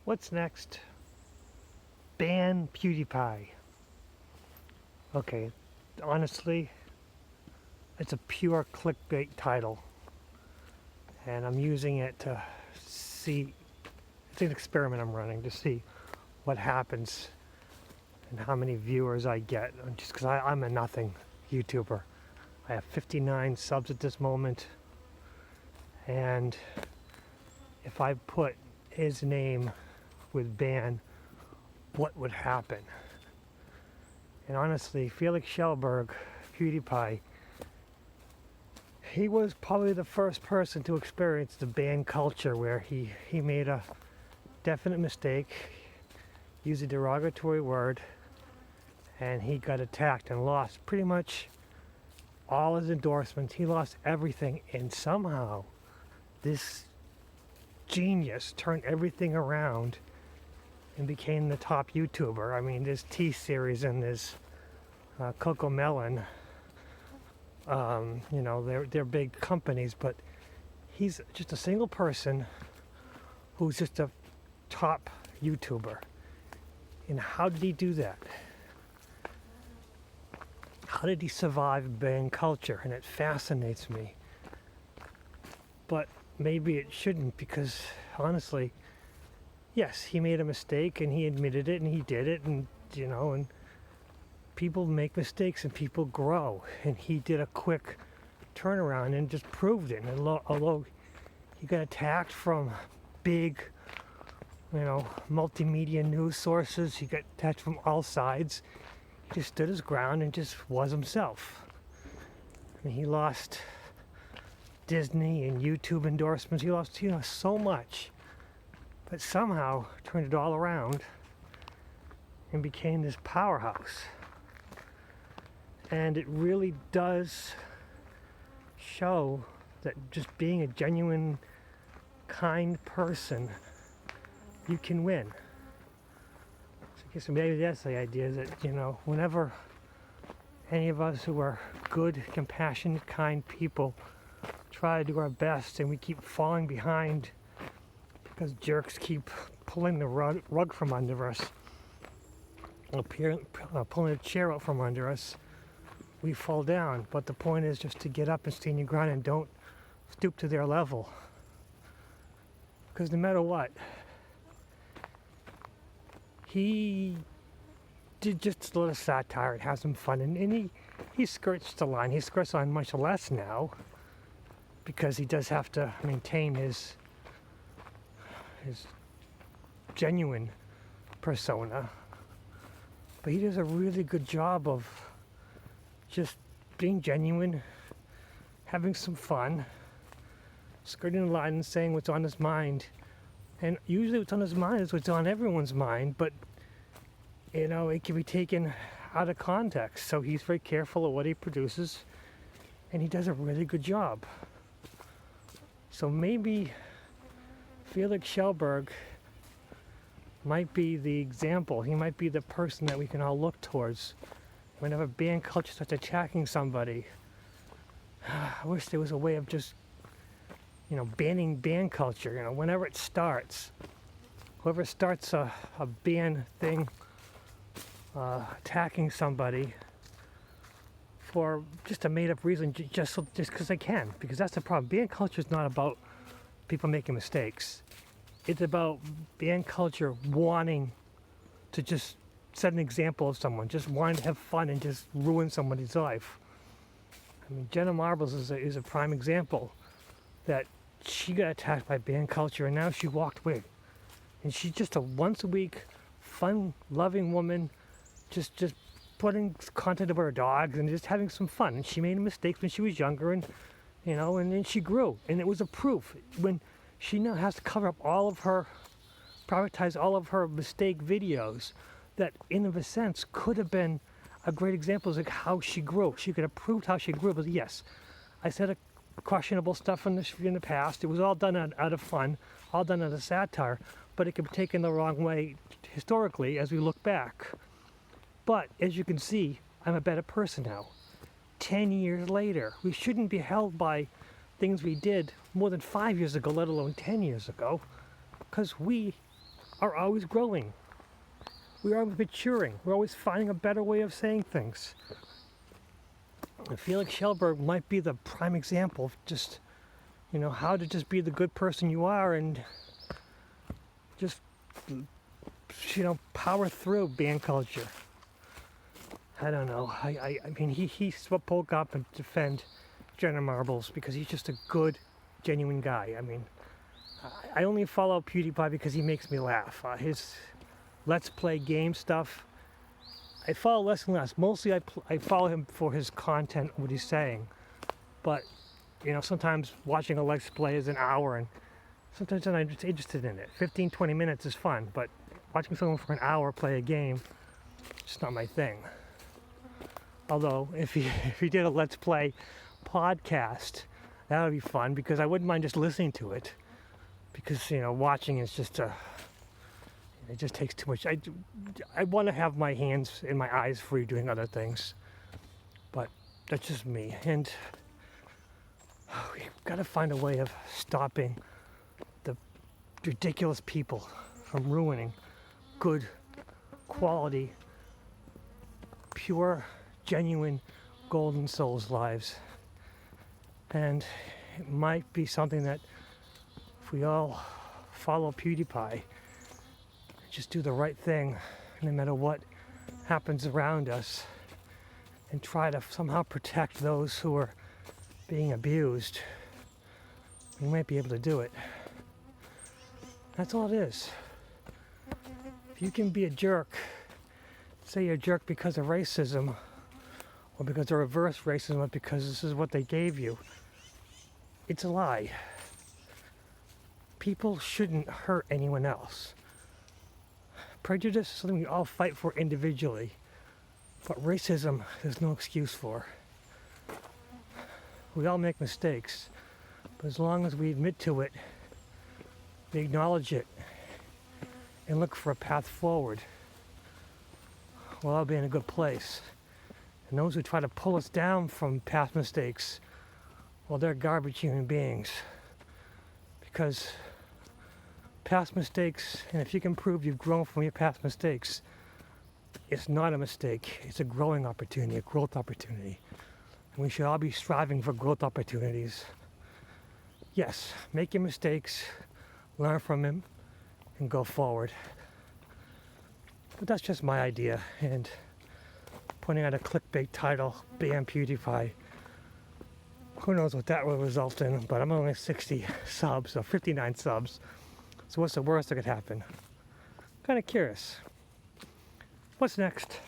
What's next? Ban PewDiePie. Okay, honestly, it's a pure clickbait title. And I'm using it to see, it's an experiment I'm running to see what happens and how many viewers I get. Just because I'm a nothing YouTuber. I have 59 subs at this moment. And if I put his name with ban, what would happen? And honestly, Felix Kjellberg, PewDiePie, he was probably the first person to experience the ban culture where he made a definite mistake, used a derogatory word, and he got attacked and lost pretty much all his endorsements. He lost everything, and somehow this genius turned everything around and became the top YouTuber. I mean, there's T-Series and there's Coco Melon. You know, they're big companies, but he's just a single person who's just a top YouTuber. And how did he do that? How did he survive ban culture? And it fascinates me. But maybe it shouldn't, because honestly, yes, he made a mistake and he admitted it and he did it, and you know, and people make mistakes and people grow, and he did a quick turnaround and just proved it. And although he got attacked from big, you know, multimedia news sources, he got attacked from all sides, he just stood his ground and just was himself. I mean, he lost Disney and YouTube endorsements, he lost, you know, so much, but somehow turned it all around and became this powerhouse. And it really does show that just being a genuine, kind person, you can win. So I guess maybe that's the idea, that, you know, whenever any of us who are good, compassionate, kind people try to do our best and we keep falling behind because jerks keep pulling the rug from under us, pulling a chair out from under us, we fall down. But the point is just to get up and stand your ground and don't stoop to their level. Because no matter what, he did just a little satire and have some fun, and he skirts the line. He skirts the line much less now, because he does have to maintain his genuine persona. But he does a really good job of just being genuine, having some fun, skirting the line and saying what's on his mind. And usually what's on his mind is what's on everyone's mind, but you know, it can be taken out of context. So he's very careful of what he produces, and he does a really good job. So maybe Felix Kjellberg might be the example. He might be the person that we can all look towards whenever ban culture starts attacking somebody. I wish there was a way of just, you know, banning ban culture. You know, whenever it starts, whoever starts a ban thing, attacking somebody for just a made-up reason, just because they can. Because that's the problem. Ban culture is not about people making mistakes. It's about ban culture wanting to just set an example of someone, just wanting to have fun and just ruin somebody's life. I mean, Jenna Marbles is a prime example that she got attacked by ban culture and now she walked away. And she's just a once-a-week, fun-loving woman, just putting content about her dogs and just having some fun. And she made mistakes when she was younger, and you know, and then she grew. And it was a proof when she now has to privatize all of her mistake videos, that in of a sense could have been a great example of like how she grew. She could have proved how she grew. But yes, I said a questionable stuff in the past. It was all done out of fun, all done out of satire, but it could be taken the wrong way historically as we look back. But as you can see, I'm a better person now. 10 years later, we shouldn't be held by things we did more than 5 years ago, let alone 10 years ago, because we are always growing. We are maturing. We're always finding a better way of saying things. And Felix Kjellberg might be the prime example of just, how to just be the good person you are and just, power through ban culture. I don't know. I mean, he spoke up and defend Jenna Marbles because he's just a good, genuine guy. I mean, I only follow PewDiePie because he makes me laugh. His Let's Play game stuff, I follow less and less. Mostly I follow him for his content, what he's saying. But, sometimes watching a Let's Play is an hour, and sometimes I'm not just interested in it. 15, 20 minutes is fun, but watching someone for an hour play a game, it's not my thing. Although, if he did a Let's Play podcast, that would be fun, because I wouldn't mind just listening to it. Because, watching is just it just takes too much. I want to have my hands and my eyes free doing other things. But that's just me. And we've got to find a way of stopping the ridiculous people from ruining good, quality, pure, genuine, golden souls' lives. And it might be something that if we all follow PewDiePie, just do the right thing no matter what happens around us, and try to somehow protect those who are being abused, we might be able to do it. That's all it is. If you can be a jerk, say you're a jerk because of racism, or because of reverse racism, or because this is what they gave you, it's a lie. People shouldn't hurt anyone else. Prejudice is something we all fight for individually, but racism there's no excuse for. We all make mistakes, but as long as we admit to it, we acknowledge it, and look for a path forward, we'll all be in a good place. And those who try to pull us down from past mistakes, well, they're garbage human beings. Because past mistakes, and if you can prove you've grown from your past mistakes, it's not a mistake. It's a growing opportunity, a growth opportunity. And we should all be striving for growth opportunities. Yes, make your mistakes, learn from them, and go forward. But that's just my idea, and pointing out a clickbait title, BAN PewDiePie. Who knows what that will result in, but I'm only 60 subs, or 59 subs. So what's the worst that could happen? Kind of curious. What's next?